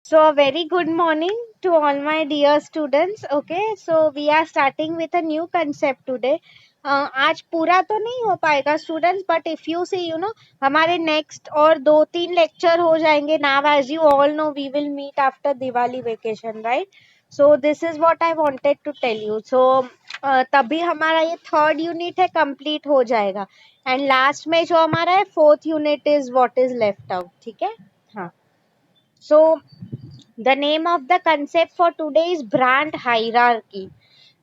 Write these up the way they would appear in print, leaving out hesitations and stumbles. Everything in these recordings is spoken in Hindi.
So, a very good morning to all my dear students. Okay, so we are starting with a new concept today. आज पूरा तो नहीं हो पाएगा students, but if you see हमारे नेक्स्ट और 2-3 लेक्चर हो जाएंगे. Now as you all know we will meet after Diwali vacation, right? So this is what I wanted to tell you. So तभी हमारा ये थर्ड यूनिट है कंप्लीट हो जाएगा. एंड लास्ट में जो हमारा है fourth unit is what is left out. ठीक है. हाँ. So the name of the concept for today is brand hierarchy.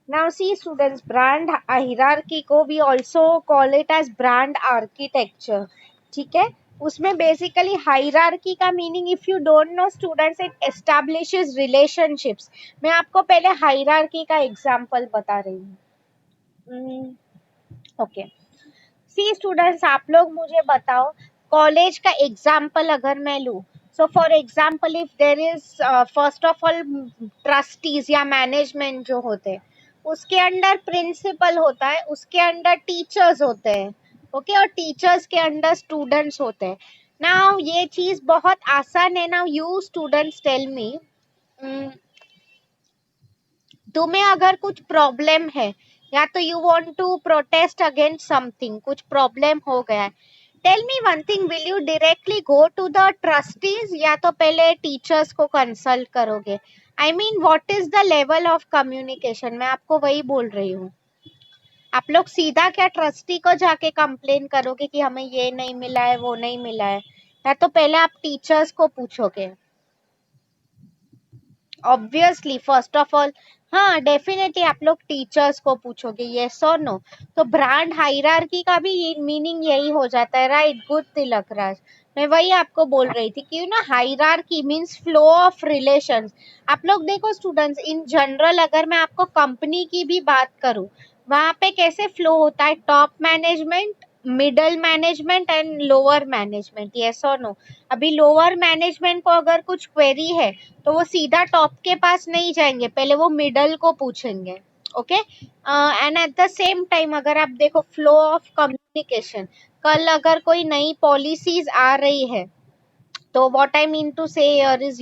Now see students, brand hierarchy को we also call it as brand architecture. ठीक है. उसमें basically hierarchy का meaning if you don't know students it establishes relationships. मैं आपको पहले hierarchy का example बता रही हूँ. Okay. सी स्टूडेंट्स आप लोग मुझे बताओ कॉलेज का एग्जाम्पल अगर मैं लूँ. सो for example if there is first of all trustees या मैनेजमेंट जो होते हैं उसके अंडर प्रिंसिपल होता है, उसके अंडर टीचर्स होते हैं. ओके और टीचर्स के अंडर स्टूडेंट्स होते हैं. नाउ ये चीज बहुत आसान है. Now you students tell me, तुम्हें अगर कुछ प्रॉब्लम है या तो you want to protest against something, कुछ प्रॉब्लम हो गया है, tell me one thing, will you directly go to the trustees या तो पहले टीचर्स को कंसल्ट करोगे? I mean what is the level of communication, मैं आपको वही बोल रही हूँ. आप लोग सीधा क्या ट्रस्टी को जाके कंप्लेन करोगे कि हमें ये नहीं मिला है वो नहीं मिला है, या तो पहले आप टीचर्स को पूछोगे? ऑब्वियसली फर्स्ट ऑफ ऑल हाँ डेफिनेटली आप लोग टीचर्स को पूछोगे, यस और नो. तो ब्रांड हायरार्की का भी मीनिंग यही हो जाता है, राइट? गुड तिलक राज. मैं वही आपको बोल रही थी कि hierarchy means flow of relations. आप लोग देखो स्टूडेंट्स, इन जनरल अगर मैं आपको कंपनी की भी बात करूं, वहां पे कैसे फ्लो होता है? Top management, middle management and lower management, yes और नो. अभी लोअर मैनेजमेंट को अगर कुछ क्वेरी है तो वो सीधा टॉप के पास नहीं जाएंगे, पहले वो मिडल को पूछेंगे. Okay. And at the same time अगर आप देखो फ्लो ऑफ कम्युनिकेशन, कल अगर कोई नई पॉलिसीज आ रही है तो what I mean to say is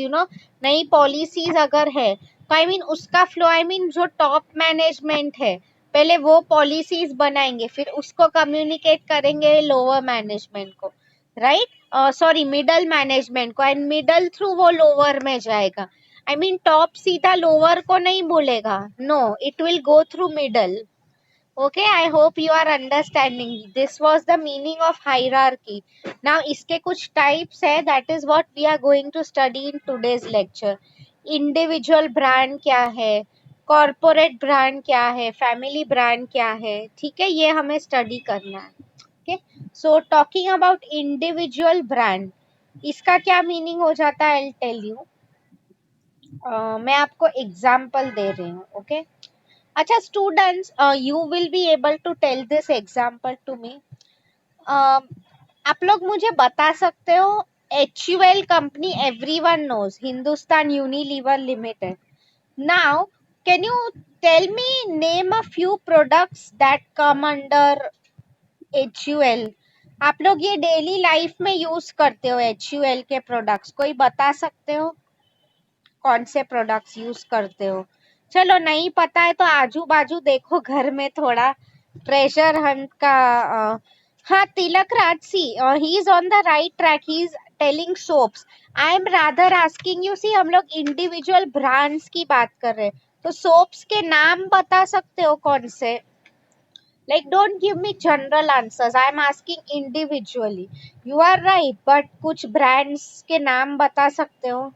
नई पॉलिसीज अगर है तो आई मीन उसका फ्लो, आई मीन जो टॉप मैनेजमेंट है पहले वो पॉलिसीज बनाएंगे, फिर उसको कम्युनिकेट करेंगे लोअर मैनेजमेंट को, राइट? सॉरी मिडल मैनेजमेंट को, एंड मिडल थ्रू वो लोअर में जाएगा. आई मीन टॉप सीधा लोअर को नहीं बोलेगा, no, it will go through middle. Okay, I hope you are understanding. This was the meaning of hierarchy. Now, इसके कुछ types है, that is what we are going to study in today's lecture. Individual brand क्या है, corporate brand क्या है, family brand क्या है, ठीक है, ये हमें study करना है. Okay, so talking about individual brand, इसका क्या meaning हो जाता है I'll tell you. मैं आपको example दे रही हूँ. Okay. अच्छा students, you will be able to tell this example to me. आप लोग मुझे बता सकते हो, HUL company everyone knows, Hindustan Unilever limited. Now can you tell me name a few products that come under HUL? आप लोग ये डेली लाइफ में यूज करते हो HUL के प्रोडक्ट्स, कोई बता सकते हो कौन से प्रोडक्ट्स यूज करते हो? चलो नहीं पता है तो आजू बाजू देखो घर में थोड़ा ट्रेजर हंट का. हाँ Tilak Raj, see he is on the right track, he is telling soaps. I am rather asking you, see हम लोग इंडिविजुअल ब्रांड्स की बात कर रहे हैं तो सोप्स के नाम बता सकते हो कौन से? Like don't give me general answers, I am asking individually. You are right, but कुछ ब्रांड्स के नाम बता सकते हो?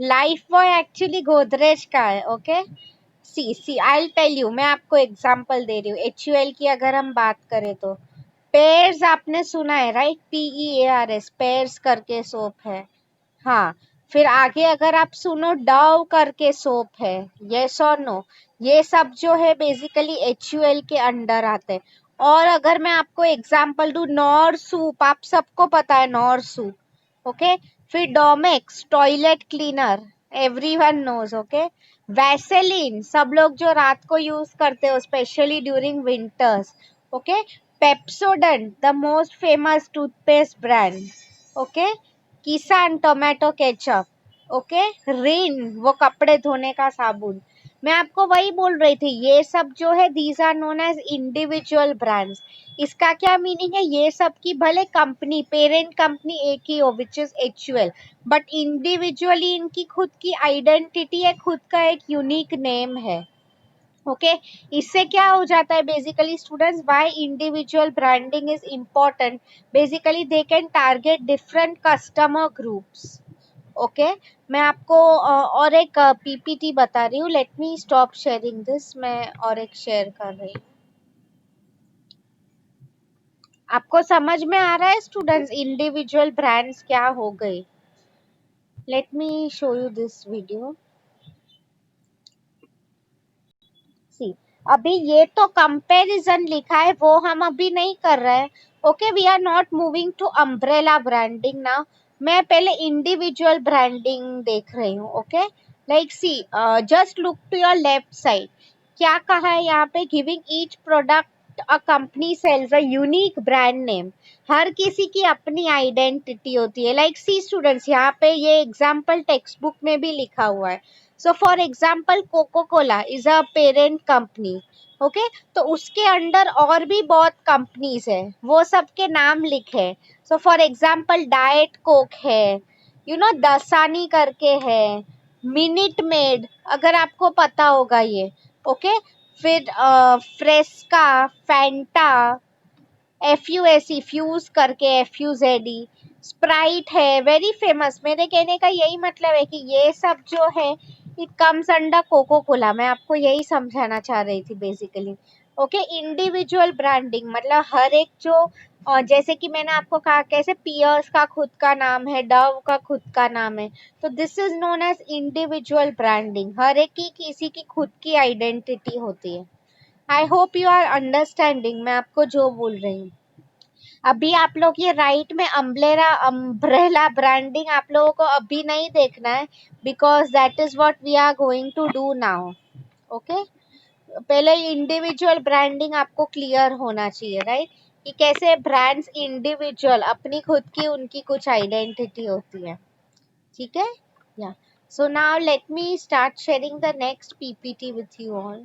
लाइफ बॉय एक्चुअली गोदरेज का है. Okay, see see I tell you, मैं आपको एग्जांपल दे रही हूँ. HUL की अगर हम बात करें तो पेयर्स आपने सुना है, राइट? PEARS, पेयर्स करके सोप है. हाँ, फिर आगे अगर आप सुनो डव करके सोप है, यस और नो. ये सब जो है बेसिकली HUL के अंडर आते हैं. और अगर मैं आपको एग्जांपल दूं, नॉर सूप, आप सबको पता है नॉर सूप. ओके. फिर Domex toilet cleaner, everyone knows. Okay. Vaseline, सब लोग जो रात को यूज करते हो specially during winters. Okay. Pepsodent, the most famous toothpaste brand. Okay. Kissan tomato ketchup, okay, Rin वो कपड़े धोने का साबुन। मैं आपको वही बोल रही थी, ये सब जो है these are known as individual brands. इसका क्या मीनिंग है, ये सब की भले कंपनी पेरेंट कंपनी एक ही हो which is HUL, but individually इनकी खुद की आइडेंटिटी है, खुद का एक यूनिक नेम है। ओके इससे क्या हो जाता है basically students, why individual branding is important, basically they can target different customer groups. Okay मैं आपको और एक PPT बता रही हूँ, let me stop sharing this, मैं और एक शेयर कर रही हूँ। आपको समझ में आ रहा है स्टूडेंट्स इंडिविजुअल ब्रांड्स क्या हो गए? Let me show you this video. See अभी ये तो कंपैरिजन लिखा है, वो हम अभी नहीं कर रहे हैं। Okay we are not moving to umbrella branding now. मैं पहले इंडिविजुअल ब्रांडिंग देख रही हूँ। Okay like see just look to your left side, क्या कहा है यहाँ पे, giving each product a company sells a unique brand name. हर किसी की अपनी आइडेंटिटी होती है। लाइक सी स्टूडेंट्स यहाँ पे ये एग्जाम्पल टेक्स्ट बुक में भी लिखा हुआ है। So for example coca cola is a parent company. Okay तो उसके अंडर और भी बहुत कंपनीज है, वो सबके नाम लिखे। सो फॉर एग्जाम्पल डाइट कोक है, यू नो दसानी करके है, मिनिट मेड अगर आपको पता होगा ये। ओके फिर फ्रेस्का, फैंटा, FUSE फ्यूज करके FUZE, स्प्राइट है वेरी फेमस। मेरे कहने का यही मतलब है कि ये सब जो है it comes under coca cola. मैं आपको यही समझाना चाह रही थी बेसिकली। ओके इंडिविजुअल ब्रांडिंग मतलब हर एक जो जैसे कि मैंने आपको कहा कैसे पियर्स का खुद का नाम है, डव का खुद का नाम है, तो this is known as individual branding. हर एक की किसी की खुद की आइडेंटिटी होती है। I hope you are understanding मैं आपको जो बोल रही हूँ। अभी आप लोग ये राइट में अम्ब्रेला ब्रांडिंग आप लोगों को अभी नहीं देखना है, because that is what we are going to do now. Okay पहले इंडिविजुअल ब्रांडिंग आपको क्लियर होना चाहिए, राइट, कि कैसे ब्रांड्स इंडिविजुअल अपनी खुद की उनकी कुछ आइडेंटिटी होती है। ठीक है या so now let me start sharing the next PPT with you all.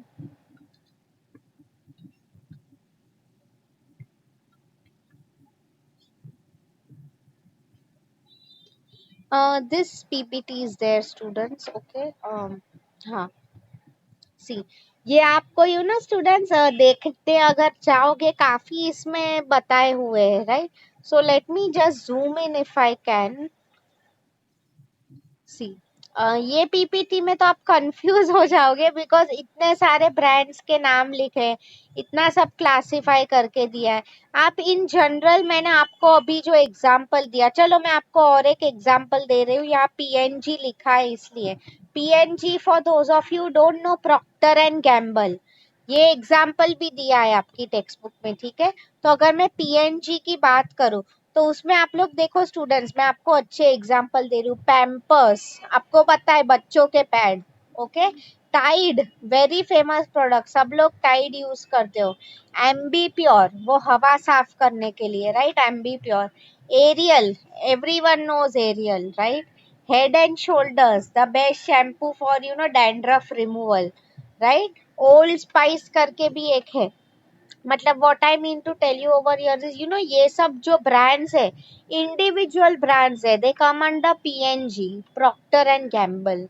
This PPT is there students. Okay हाँ सी ये आपको यू नो स्टूडेंट्स देखते अगर चाहोगे काफी इसमें बताए हुए हैं, right. So let me just zoom in if I can see. ये PPT में तो आप कंफ्यूज हो जाओगे बिकॉज इतने सारे ब्रांड्स के नाम लिखे हैं, इतना सब क्लासिफाई करके दिया है। आप इन जनरल मैंने आपको अभी जो एग्जांपल दिया, चलो मैं आपको और एक एग्जांपल दे रही हूँ। यहाँ PNG लिखा है इसलिए PNG for those of you don't know Procter and Gamble, ये एग्जाम्पल भी दिया है आपकी टेक्स्ट बुक में। ठीक है तो अगर मैं PNG की बात करूँ तो उसमें आप लोग देखो स्टूडेंट्स, मैं आपको अच्छे एग्जांपल दे रही हूँ। पैम्पर्स आपको पता है बच्चों के pad. Okay tide very famous product, सब लोग टाइड यूज करते हो। एम्बी प्योर वो हवा साफ करने के लिए, right, Ambi Pur. Ariel everyone knows Ariel, right. Head and Shoulders the best shampoo for you know dandruff removal, right. Old Spice करके भी एक है। मतलब what I mean to tell you over here is you know ये सब जो ब्रांड्स है इंडिविजुअल ब्रांड्स है, they come under PNG Procter and Gamble.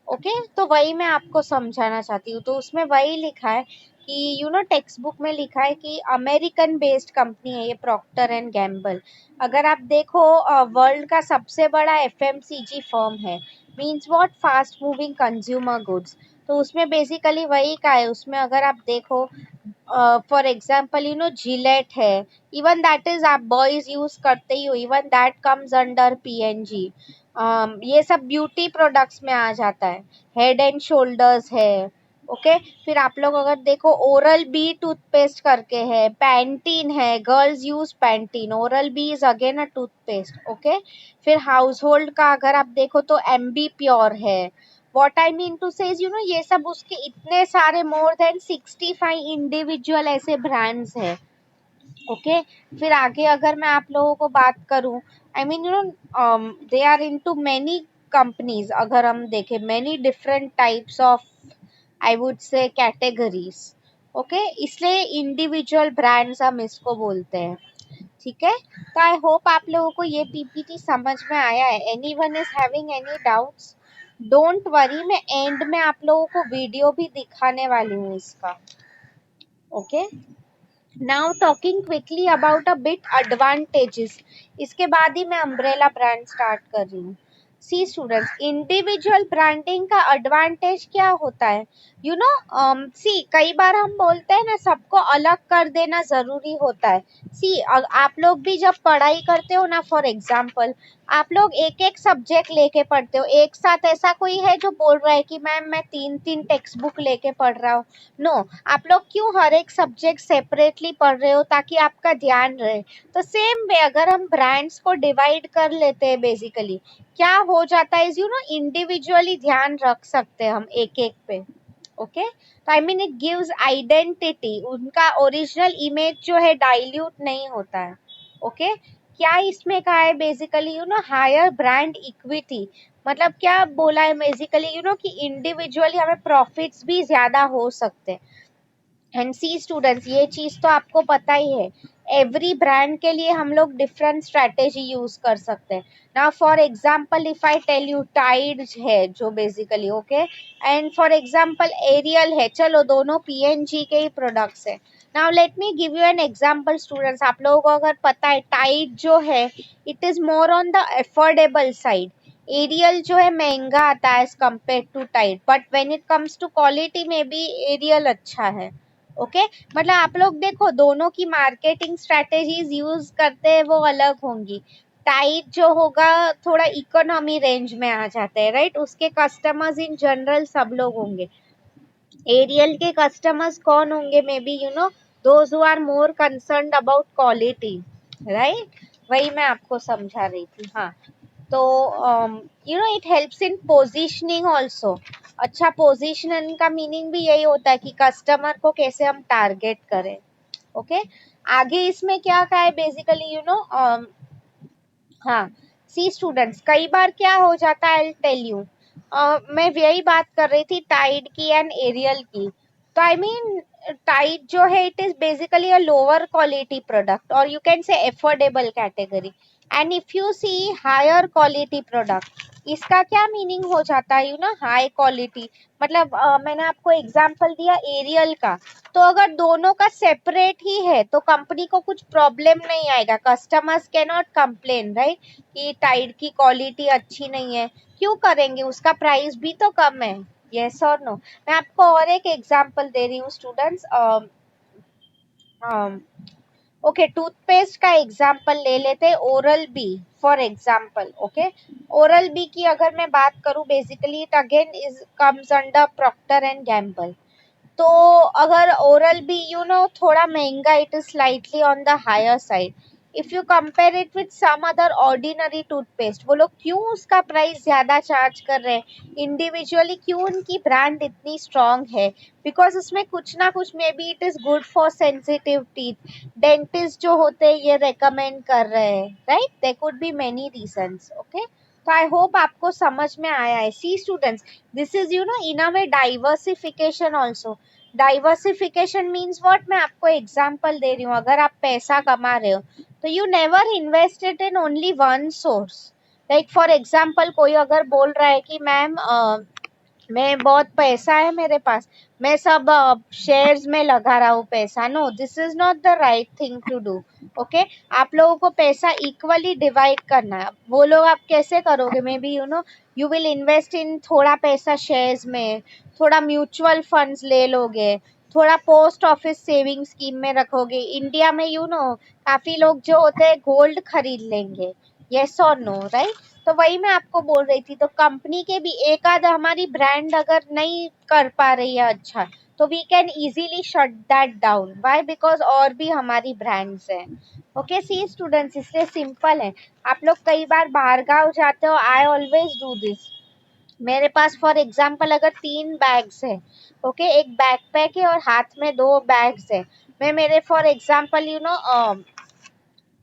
Okay तो वही मैं आपको समझाना चाहती हूँ। तो उसमें वही लिखा है कि यू नो टेक्स्ट बुक में लिखा है कि अमेरिकन बेस्ड कंपनी है ये प्रॉक्टर एंड गैम्बल। अगर आप देखो वर्ल्ड का सबसे बड़ा FMCG फर्म है, means what, fast moving consumer goods. तो उसमें बेसिकली वही का है। उसमें अगर आप देखो for example you know Gillette है, इवन दैट इज आप बॉयज यूज करते ही हो, even that comes under PNG। ये सब ब्यूटी प्रोडक्ट्स में आ जाता है। हेड एंड शोल्डर्स है। ओके फिर आप लोग अगर देखो ओरल बी टूथपेस्ट करके है, पैंटीन है, girls use Pantene, oral B is again a toothpaste. Okay फिर हाउस होल्ड का अगर आप देखो तो MB प्योर है। What I mean to say you know ये सब उसके इतने सारे मोर देन 65 इंडिविजुअल ऐसे ब्रांड्स है। ओके फिर आगे अगर मैं आप लोगों को बात करूं I mean they are into many companies, अगर हम देखें many different types of, I would say categories. Okay, इसलिए इंडिविजुअल ब्रांड्स हम इसको बोलते हैं। ठीक है, तो आई होप आप लोगों को ये पीपीटी समझ में आया है। Anyone is having any doubts, don't worry, मैं एंड में आप लोगों को वीडियो भी दिखाने वाली हूँ इसका। Okay, now talking quickly about a bit advantages, इसके बाद ही मैं अम्ब्रेला ब्रांड स्टार्ट कर रही हूँ। सी स्टूडेंट्स, इंडिविजुअल ब्रांडिंग का एडवांटेज क्या होता है? यू नो, सी कई बार हम बोलते हैं ना सबको अलग कर देना जरूरी होता है। सी आप लोग भी जब पढ़ाई करते हो ना, फॉर एग्जाम्पल आप लोग एक एक सब्जेक्ट लेके पढ़ते हो एक साथ, ऐसा कोई है जो बोल रहा है कि मैम मैं 3 टेक्स्ट बुक लेके पढ़ रहा हूँ? नो, आप लोग क्यों हर एक सब्जेक्ट सेपरेटली पढ़ रहे हो, ताकि आपका ध्यान रहे। तो सेम वे अगर हम ब्रांड्स को डिवाइड कर लेते हैं, बेसिकली क्या हो जाता है, यू नो, इंडिविजुअली ध्यान रख सकते हैं हम एक एक पे। ओके, तो I mean it gives identity, उनका ओरिजिनल इमेज जो है डाइल्यूट नहीं होता है। ओके, क्या इसमें कहा है basically, you know, higher brand equity, मतलब क्या बोला है बेसिकली, यू नो, कि इंडिविजुअली हमें प्रॉफिट्स भी ज्यादा हो सकते हैं। एंड सी स्टूडेंट्स, ये चीज तो आपको पता ही है, एवरी ब्रांड के लिए हम लोग डिफरेंट स्ट्रेटेजी यूज कर सकते हैं। Now for example if I tell you, tide है जो basically, okay, and for example Ariel है, चलो दोनों पीएनजी के ही प्रोडक्ट्स है। Now let me give you an example students, आप लोगों को अगर पता है टाइड जो है it is more on the affordable side, Ariel जो है महंगा आता है as compare to tide, but when it comes to quality में भी एरियल अच्छा है। ओके, मतलब आप लोग देखो दोनों की मार्केटिंग स्ट्रेटेजीज यूज करते हैं वो अलग होंगी। टाइड जो होगा थोड़ा इकोनॉमी रेंज में आ जाता है, राइट, उसके कस्टमर्स इन जनरल सब लोग होंगे। एरियल के कस्टमर्स कौन होंगे, maybe you know those who are more concerned about quality, right, वही मैं आपको समझा रही थी। हाँ, तो you know it helps in positioning also. अच्छा, पोजीशनिंग का मीनिंग भी यही होता है कि कस्टमर को कैसे हम टारगेट करें। ओके, आगे इसमें क्या कहा है बेसिकली, यू नो, हाँ, सी स्टूडेंट्स, कई बार क्या हो जाता है, आई टेल यू, मैं यही बात कर रही थी टाइड की एंड एरियल की। तो आई मीन टाइड जो है it is basically a lower quality product, और you can say affordable category. And if you see higher quality product, इसका क्या मीनिंग हो जाता है, यू नो, हाई क्वालिटी, मतलब मैंने आपको एग्जांपल दिया एरियल का, तो अगर दोनों का सेपरेट ही है तो कंपनी को कुछ प्रॉब्लम नहीं आएगा, customers can not complain, right, कि टाइड की क्वालिटी अच्छी नहीं है, क्यों करेंगे, उसका प्राइस भी तो कम है। यस और नो, मैं आपको और एक एग्जांपल दे रही हूँ स्टूडेंट्स। ओके, टूथपेस्ट का एग्जांपल ले लेते हैं, oral B for example. Okay, oral B की अगर मैं बात करूं, basically it again is comes under Procter and Gamble. तो अगर ओरल बी, यू नो, थोड़ा महंगा, it is slightly on the higher side if you compare it with some other ordinary toothpaste. वो लोग क्यों उसका प्राइस ज्यादा चार्ज कर रहे हैं, इंडिविजुअली क्यों उनकी ब्रांड इतनी स्ट्रांग है, बिकॉज उसमें कुछ ना कुछ, may be it is good for sensitive teeth, dentist जो होते हैं ये रेकमेंड कर रहे हैं, right, there could be many reasons. Okay, तो आई होप आपको समझ में आया है। See students, this is, you know, in a way diversification also. Diversification means what, मैं आपको एग्जांपल दे रही हूँ, अगर आप पैसा कमा रहे हो तो you never invested in only one source. Like for example कोई अगर बोल रहा है कि मैम मैं बहुत पैसा है मेरे पास, मैं सब शेयर्स में लगा रहा हूँ पैसा, no, this is not the right thing to do. Okay, आप लोगों को पैसा इक्वली डिवाइड करना है। वो लोग आप कैसे करोगे, may be you no you will invest in थोड़ा पैसा शेयर्स में, थोड़ा म्यूचुअल फंड्स ले लोगे, थोड़ा पोस्ट ऑफिस सेविंग स्कीम में रखोगे। इंडिया में यू नो काफी लोग जो होते हैं गोल्ड खरीद लेंगे। यस और नो, राइट, तो वही मैं आपको बोल रही थी। तो कंपनी के भी एक आध हमारी ब्रांड अगर नहीं कर पा रही है अच्छा, तो we can easily shut that down, why, because और भी हमारी ब्रांड्स हैं। ओके, सी स्टूडेंट्स, इसलिए सिंपल है। आप लोग कई बार बाहर गाँव जाते हो, आई ऑलवेज डू दिस। मेरे पास फॉर एग्जाम्पल अगर 3 बैग्स है, ओके, एक बैकपैक है और हाथ में 2 बैग्स है, मैं मेरे फॉर एग्जाम्पल, यू नो,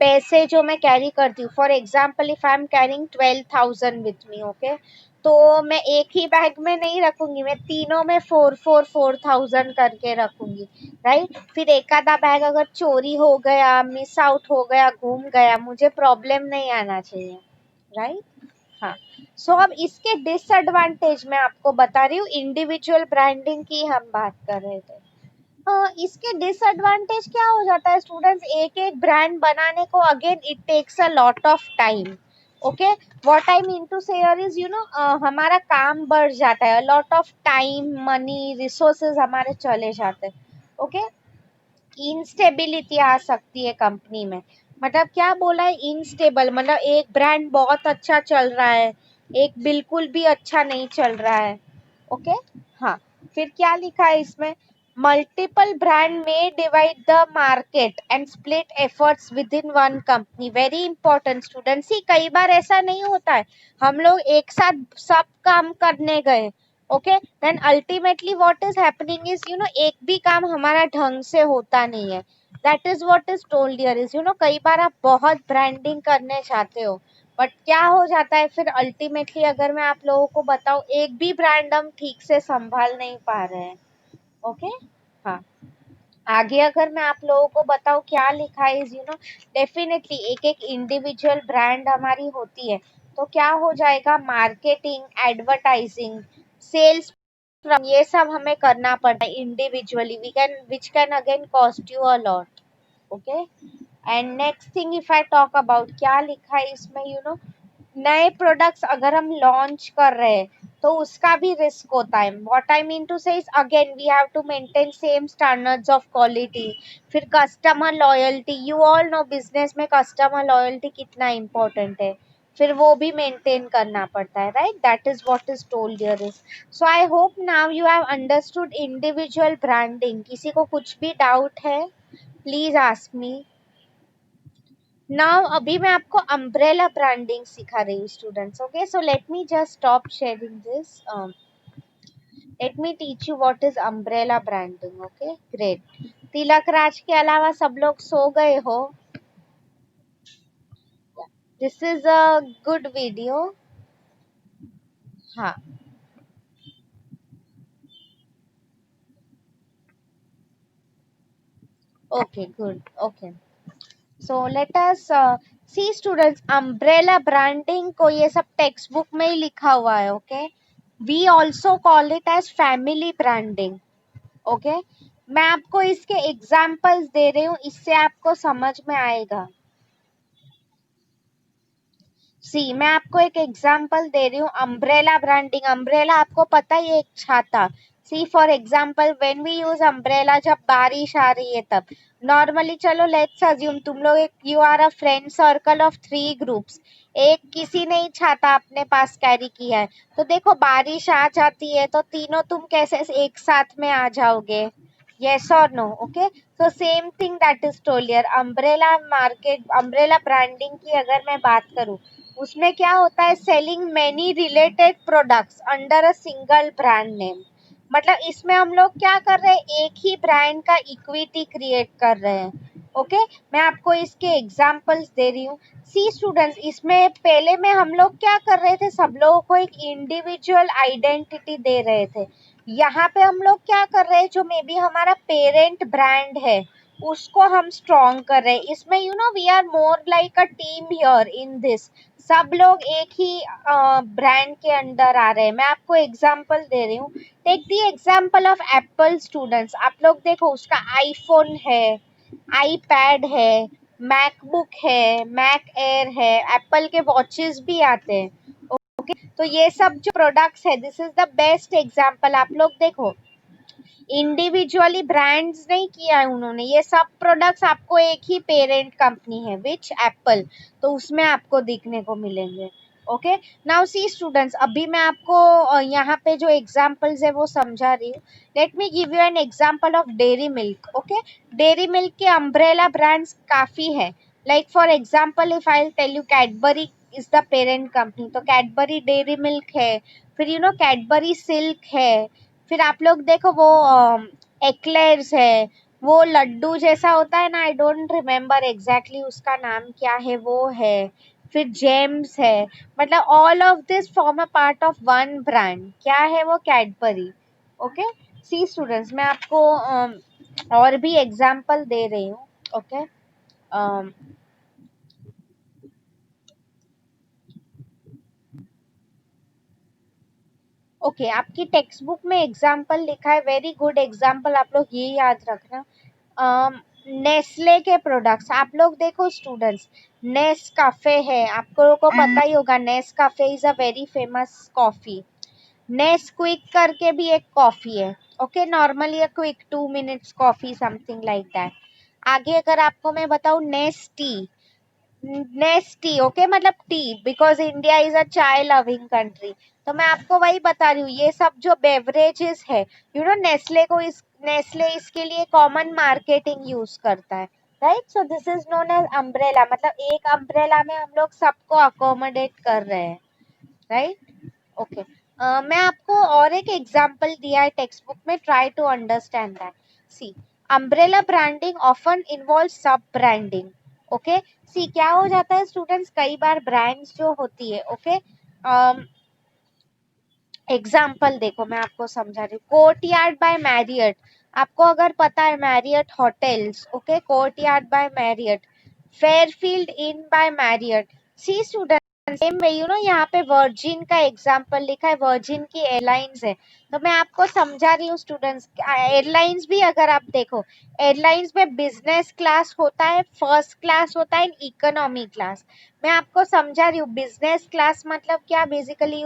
पैसे जो मैं कैरी करती हूँ, for example if I am carrying 12,000 with me, okay, तो मैं एक ही बैग में नहीं रखूंगी, मैं तीनों में 4,000 करके रखूंगी, राइट। फिर एक आधा बैग अगर चोरी हो गया, मिस आउट हो गया, घूम गया, मुझे प्रॉब्लम नहीं आना चाहिए, राइट। हाँ, सो अब इसके डिसएडवांटेज मैं आपको बता रही हूँ, इंडिविजुअल ब्रांडिंग की हम बात कर रहे थे। इसके डिसएडवांटेज क्या हो जाता है स्टूडेंट्स, एक एक ब्रांड बनाने को again it takes a lot of time, okay. What I mean to say here is, you know, हमारा काम बढ़ जाता है, lot of time, money, resources हमारे चले जाते हैं, ओके। इंस्टेबिलिटी आ सकती है कंपनी में, मतलब क्या बोला है, इनस्टेबल, मतलब एक ब्रांड बहुत अच्छा चल रहा है, एक बिल्कुल भी अच्छा नहीं चल रहा है, ओके। हाँ, फिर क्या लिखा है इसमें, मल्टीपल ब्रांड में divide the market and split efforts within one company, very important students. ही कई बार ऐसा नहीं होता है, हम लोग एक साथ सब काम करने गए, okay, then ultimately what is happening is, you know, एक भी काम हमारा ढंग से होता नहीं है, that is what is told here is, you know, कई बार आप बहुत ब्रांडिंग करने चाहते हो, बट क्या हो जाता है फिर अल्टीमेटली, अगर मैं आप लोगों को बताऊं, एक भी ब्रांड हम ठीक से संभाल नहीं पा रहे हैं, ओके। हाँ, आगे अगर मैं आप लोगों को बताऊं क्या लिखा है, यू नो, डेफिनेटली एक एक इंडिविजुअल ब्रांड हमारी होती है, तो क्या हो जाएगा, मार्केटिंग, एडवर्टाइजिंग, सेल्स, ये सब हमें करना पड़ता है individually, we can which can again cost you a lot, okay. And next thing if I talk about, क्या लिखा है इसमें, यू नो, नए प्रोडक्ट्स अगर हम लॉन्च कर रहे हैं तो उसका भी रिस्क होता है, what I mean to say is again we have to maintain same standards of quality, फिर customer loyalty, you all know business में कस्टमर लॉयल्टी कितना इंपॉर्टेंट है, फिर वो भी मेंटेन करना पड़ता है, right, that is what is told here is. So I hope now you have understood individual branding. किसी को कुछ भी डाउट है प्लीज आस्क मी। नाउ अभी मैं आपको अम्ब्रेला ब्रांडिंग सिखा रही हूँ students, okay, so let me just stop sharing this, let me teach you what is umbrella branding, okay, great. Tilak Raj के अलावा सब लोग सो गए हो, this is a good video. हाँ, okay, good, okay, so let us see students, umbrella branding को ये सब टेक्स्ट बुक में ही लिखा हुआ है, okay, we also call it as family branding, okay. मैं आपको इसके एग्जाम्पल्स दे रही हूँ, इससे आपको समझ में आएगा। सी, मैं आपको एक एग्जाम्पल दे रही हूँ, अम्ब्रेला ब्रांडिंग, अम्ब्रेला आपको पता ही है, एक छाता। See for example when we use umbrella, जब बारिश आ रही है तब, नॉर्मली, चलो लेट्स अज्यूम तुम लोग एक, you are a friend circle of 3 groups, एक किसी ने ही छाता अपने पास कैरी किया है, तो देखो बारिश आ जाती है तो तीनों तुम कैसे एक साथ में आ जाओगे, yes or no, okay, so same thing that is told here, umbrella market, umbrella branding की अगर मैं बात करूँ, उसमें क्या होता है, selling many related products under a single brand name, मतलब इसमें हम लोग क्या कर रहे हैं, एक ही ब्रांड का इक्विटी क्रिएट कर रहे हैं, ओके। मैं आपको इसके एग्जांपल्स दे रही हूँ। सी स्टूडेंट्स, इसमें पहले में हम लोग क्या कर रहे थे, सब लोगों को एक इंडिविजुअल आइडेंटिटी दे रहे थे, यहाँ पे हम लोग क्या कर रहे हैं, जो मे बी हमारा पेरेंट ब्रांड है उसको हम स्ट्रॉन्ग कर रहे हैं, इसमें you know we are more like a team here in this, सब लोग एक ही ब्रांड के अंडर आ रहे हैं। मैं आपको एग्जांपल दे रही हूँ, take the example of Apple students, आप लोग देखो उसका आईफोन है, आईपैड है, मैकबुक है, मैक एयर है, एप्पल के वॉचेस भी आते हैं, ओके। तो ये सब जो प्रोडक्ट्स है, this is the best example, आप लोग देखो इंडिविजुअली ब्रांड्स नहीं किया है उन्होंने, ये सब प्रोडक्ट्स आपको एक ही पेरेंट कंपनी है विच एप्पल, तो उसमें आपको दिखने को मिलेंगे, ओके। नाउ सी स्टूडेंट्स, अभी मैं आपको यहाँ पे जो एग्जांपल्स है वो समझा रही हूँ, let me give you an example of dairy milk, okay. Dairy milk के अम्ब्रेला ब्रांड्स काफी है, like for example if I tell you, Cadbury is the parent company, तो कैडबरी डेयरी मिल्क है, फिर यू नो कैडबरी सिल्क है, फिर आप लोग देखो वो एक्लेयर्स है, वो लड्डू जैसा होता है ना, आई डोंट रिमेम्बर एग्जैक्टली उसका नाम क्या है, वो है। फिर जेम्स है। मतलब all of this form a part of one brand. क्या है वो? कैडबरी। ओके। सी स्टूडेंट्स, मैं आपको और भी एग्जाम्पल दे रही हूँ। ओके। ओके, आपकी टेक्स्ट बुक में एग्जाम्पल लिखा है, वेरी गुड एग्जाम्पल, आप लोग ये याद रखना। नेस्ले के प्रोडक्ट्स आप लोग देखो स्टूडेंट्स, नेस काफे है, आपको को पता ही होगा, Nescafe is a very famous coffee. Nesquik करके भी एक कॉफी है। Okay, normally a quick 2 minutes coffee, something like that. आगे अगर आपको मैं बताऊं, Nestea. Nestea, okay, मतलब tea, because India is a chai loving country. तो मैं आपको वही बता रही हूँ, ये सब जो बेवरेजेस है, नेस्ले को, इस नेस्ले इसके लिए कॉमन मार्केटिंग यूज करता है, right. So this is known as umbrella, मतलब एक अम्ब्रेला में हम लोग सबको अकोमोडेट कर रहे हैं, राइट। ओके। मैं आपको और एक एग्जांपल दिया है टेक्स्ट बुक में, try to understand that. See, umbrella branding often involve सब ब्रांडिंग। ओके। सी, क्या हो जाता है स्टूडेंट्स, कई बार ब्रांड्स जो होती है, ओके, एग्जाम्पल देखो, मैं आपको समझा रही हूँ। कोर्टयार्ड बाय मैरियट, आपको अगर पता है Marriott hotels, okay, courtyard by Marriott, Fairfield inn by Marriott. See student, same way यहाँ पे वर्जिन का एग्जाम्पल लिखा है, वर्जिन की एयरलाइंस है। तो मैं आपको समझा रही हूँ स्टूडेंट्स, एयरलाइंस भी अगर आप देखो, एयरलाइंस में बिजनेस क्लास होता है, फर्स्ट क्लास होता है, इकोनॉमी क्लास। मैं आपको समझा रही हूँ, बिजनेस क्लास मतलब क्या, बेसिकली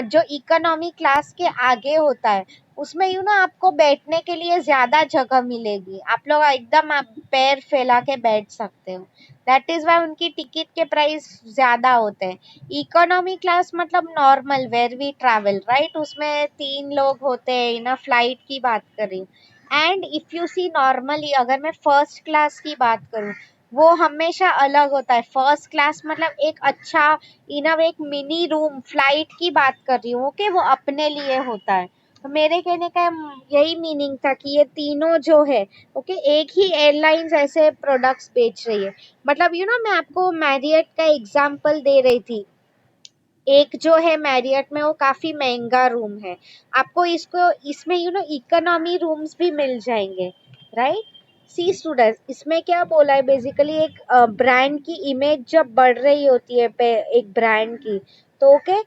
जो इकोनॉमी क्लास के आगे होता है, उसमें आपको बैठने के लिए ज्यादा जगह मिलेगी, आप लोग एकदम आप पैर फैला के बैठ सकते हो। दैट इज वाई उनकी टिकट के प्राइस ज्यादा होते हैं। इकोनॉमी क्लास मतलब normal, where we travel, right, उसमें 3 लोग होते हैं ना, फ्लाइट की बात कर रही हूँ। And if you see normally, अगर मैं फर्स्ट क्लास की बात करूँ, वो हमेशा अलग होता है। फर्स्ट क्लास मतलब एक अच्छा इनव एक मिनी रूम, फ्लाइट की बात कर रही हूँ, ओके, वो अपने लिए होता है। तो मेरे कहने का यही मीनिंग था कि ये तीनों जो है, ओके, एक ही एयरलाइंस ऐसे प्रोडक्ट्स बेच रही है। मतलब मैं आपको मैरियट का एग्जांपल दे रही थी। एक जो है मैरियट में, वो काफी महंगा रूम है, आपको इसको इसमें इकोनॉमी रूम्स भी मिल जाएंगे, राइट। सी स्टूडेंट्स, इसमें क्या बोला है, बेसिकली एक ब्रांड की इमेज जब बढ़ रही होती है एक ब्रांड की, तो ओके,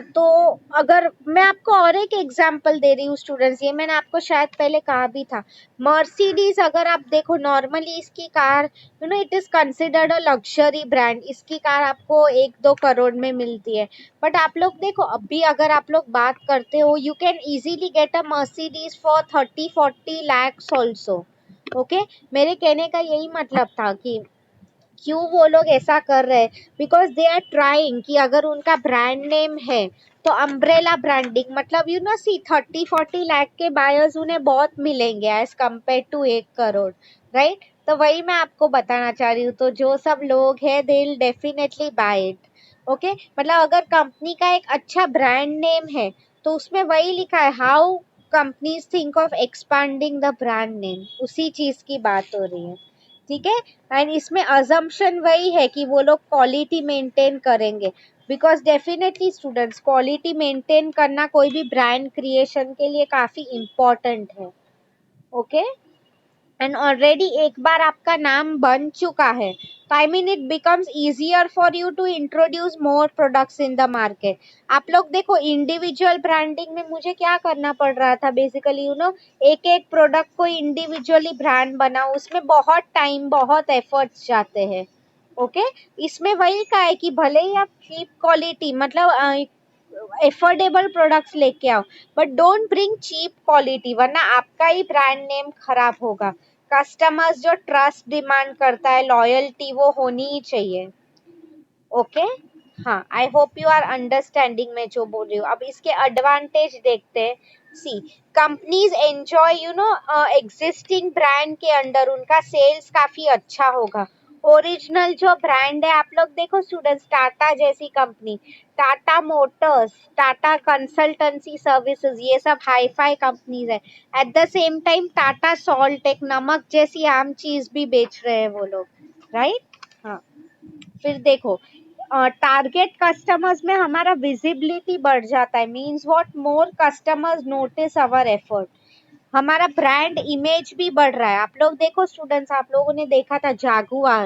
तो अगर मैं आपको और एक एग्जांपल दे रही हूँ स्टूडेंट्स, ये मैंने आपको शायद पहले कहा भी था। मर्सिडीज अगर आप देखो, नॉर्मली इसकी car, it is considered a luxury brand, इसकी कार आपको 1-2 करोड़ में मिलती है। बट आप लोग देखो, अभी अगर आप लोग बात करते हो, you can easily get a Mercedes for 30-40 lakhs also. Okay, मेरे कहने का यही मतलब था कि क्यों वो लोग ऐसा कर रहे हैं, बिकॉज दे आर ट्राइंग कि अगर उनका ब्रांड नेम है, तो अम्ब्रेला ब्रांडिंग मतलब सी 30-40 लाख के बायर्स उन्हें बहुत मिलेंगे as compare to 1 crore, right. तो वही मैं आपको बताना चाह रही हूँ, तो जो सब लोग हैं, they will definitely buy it. Okay, मतलब अगर कंपनी का एक अच्छा ब्रांड नेम है, तो उसमें वही लिखा है, how companies think of expanding the brand name, उसी चीज की बात हो रही है, ठीक है। एंड इसमें अजम्पशन वही है कि वो लोग क्वालिटी मेंटेन करेंगे, because definitely students, quality maintain करना कोई भी ब्रांड क्रिएशन के लिए काफी इम्पोर्टेंट है, ओके। एंड ऑलरेडी एक बार आपका नाम बन चुका है, तो I mean it becomes easier for you to introduce more products in the market. आप लोग देखो, इंडिविजुअल ब्रांडिंग में मुझे क्या करना पड़ रहा था, बेसिकली एक एक प्रोडक्ट को इंडिविजुअली ब्रांड बनाओ, उसमें बहुत टाइम, बहुत एफर्ट्स जाते हैं, ओके। इसमें वही का है कि भले ही आप चीप क्वालिटी, मतलब एफोर्डेबल प्रोडक्ट्स लेके आओ, but don't bring cheap quality, वरना आपका ही ब्रांड नेम खराब होगा। कस्टमर्स जो ट्रस्ट डिमांड करता है, लॉयल्टी, वो होनी ही चाहिए, ओके। हाँ, I hope you are understanding मैं जो बोल रही हूँ। अब इसके एडवांटेज देखते हैं। सी, कंपनीज एंजॉय एग्जिस्टिंग ब्रांड के अंडर उनका सेल्स काफी अच्छा होगा, ओरिजिनल जो ब्रांड है, आप लोग देखो स्टूडेंट्स, टाटा जैसी company, Tata Motors, Tata consultancy services, ये सब हाई फाई कंपनीज है। At the same time Tata salt, एक नमक जैसी आम चीज भी बेच रहे हैं वो लोग, राइट। हाँ, फिर देखो टारगेट कस्टमर्स में हमारा विजिबिलिटी बढ़ जाता है, means what, more customers notice our effort, हमारा ब्रांड इमेज भी बढ़ रहा है। आप लोग देखो स्टूडेंट्स, आप लोगों ने देखा था जागुआर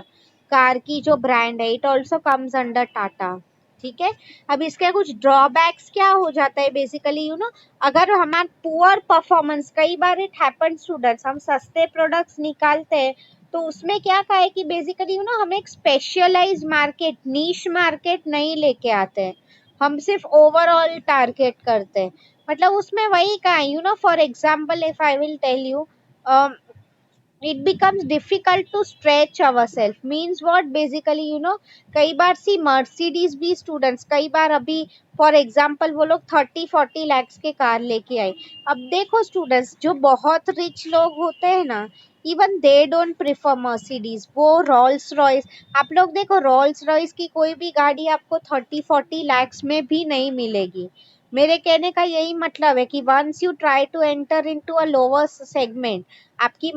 कार की जो ब्रांड है, it also comes under Tata, ठीक है। अब इसके कुछ ड्रॉबैक्स क्या हो जाता है बेसिकली, यू नो, अगर हमारा पुअर परफॉर्मेंस, कई बार इट हैपन स्टूडेंट्स, हम सस्ते प्रोडक्ट्स निकालते हैं तो उसमें क्या का है कि बेसिकली, यू नो, हम एक स्पेशलाइज मार्केट, नीश मार्केट नहीं लेके आते हैं, हम सिर्फ ओवरऑल टारगेट करते हैं। मतलब उसमें वही का है, you know, for example if I will tell you, it becomes difficult to stretch ourselves, means what, basically, you know, कई बार सी मर्सिडीज भी स्टूडेंट्स, कई बार अभी फॉर एग्जांपल वो लोग 30-40 lakhs के कार लेके आए। अब देखो स्टूडेंट्स, जो बहुत रिच लोग होते हैं ना, even they don't prefer Mercedes, वो रोल्स रॉयस, आप लोग देखो रोल्स रॉयस की कोई भी गाड़ी आपको 30-40 lakhs में भी नहीं मिलेगी। मेरे कहने का यही मतलब है कि once you try to enter into a lower segment, आपकी